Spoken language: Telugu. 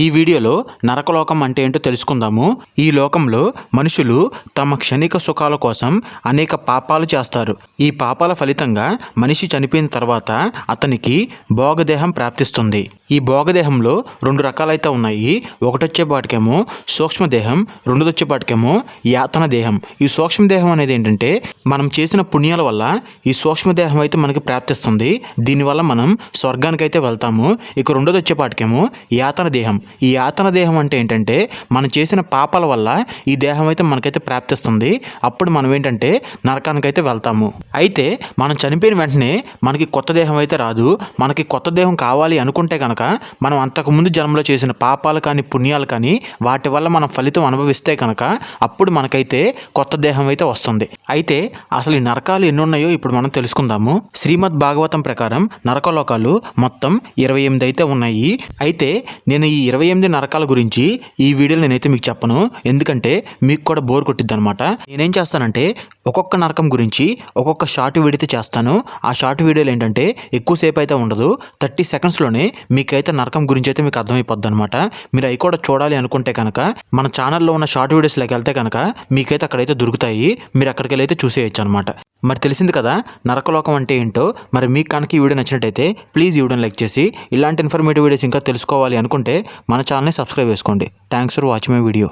ఈ వీడియోలో నరకలోకం అంటే ఏంటో తెలుసుకుందాము. ఈ లోకంలో మనుషులు తమ క్షణిక సుఖాల కోసం అనేక పాపాలు చేస్తారు. ఈ పాపాల ఫలితంగా మనిషి చనిపోయిన తర్వాత అతనికి భోగదేహం ప్రాప్తిస్తుంది. ఈ భోగదేహంలో రెండు రకాలైతే ఉన్నాయి. ఒకటొచ్చేపాటికేమో సూక్ష్మదేహం, రెండోదొచ్చేపాటికేమో యాతన దేహం. ఈ సూక్ష్మదేహం అనేది ఏంటంటే మనం చేసిన పుణ్యాల వల్ల ఈ సూక్ష్మదేహం అయితే మనకి ప్రాప్తిస్తుంది. దీనివల్ల మనం స్వర్గానికైతే వెళ్తాము. ఇక రెండోదొచ్చేపాటికేమో యాతన దేహం. ఈ యాతన దేహం అంటే ఏంటంటే మనం చేసిన పాపాల వల్ల ఈ దేహం అయితే మనకైతే ప్రాప్తిస్తుంది. అప్పుడు మనం ఏంటంటే నరకానికైతే వెళ్తాము. అయితే మనం చనిపోయిన వెంటనే మనకి కొత్త దేహం అయితే రాదు. మనకి కొత్త దేహం కావాలి అనుకుంటే కనుక మనం అంతకుముందు జన్మలో చేసిన పాపాలు కానీ పుణ్యాలు కానీ వాటి వల్ల మనం ఫలితం అనుభవిస్తే కనుక అప్పుడు మనకైతే కొత్త దేహం అయితే వస్తుంది. అయితే అసలు ఈ నరకాలు ఎన్ని ఉన్నాయో ఇప్పుడు మనం తెలుసుకుందాము. శ్రీమద్ భాగవతం ప్రకారం నరకలోకాలు మొత్తం 28 అయితే ఉన్నాయి. అయితే నేను ఈ 28 నరకాల గురించి ఈ వీడియోలో నేనైతే మీకు చెప్పను. ఎందుకంటే మీకు కూడా బోర్ కొట్టిద్ది అనమాట. నేనేం చేస్తానంటే ఒక్కొక్క నరకం గురించి ఒక్కొక్క షార్ట్ వీడియో అయితే చేస్తాను. ఆ షార్ట్ వీడియోలు ఏంటంటే ఎక్కువసేపు అయితే ఉండదు. 30 సెకండ్స్లోనే మీకైతే నరకం గురించి అయితే మీకు అర్థమైపోద్ది అనమాట. మీరు అవి కూడా చూడాలి అనుకుంటే కనుక మన ఛానల్లో ఉన్న షార్ట్ వీడియోస్లోకి వెళ్తే కనుక మీకైతే అక్కడైతే దొరుకుతాయి. మీరు అక్కడికి వెళ్ళి అయితే చూసేయచ్చు అనమాట. మరి తెలిసింది కదా నరకలోకం అంటే ఏంటో. మరి మీకు కనుక ఈ వీడియో నచ్చినట్టయితే ప్లీజ్ ఈ వీడియోని లైక్ చేసి ఇలాంటి ఇన్ఫర్మేటివ్ వీడియోస్ ఇంకా తెలుసుకోవాలి అనుకుంటే మన ఛానల్ని సబ్స్క్రైబ్ చేసుకోండి. Thanks for watching my video.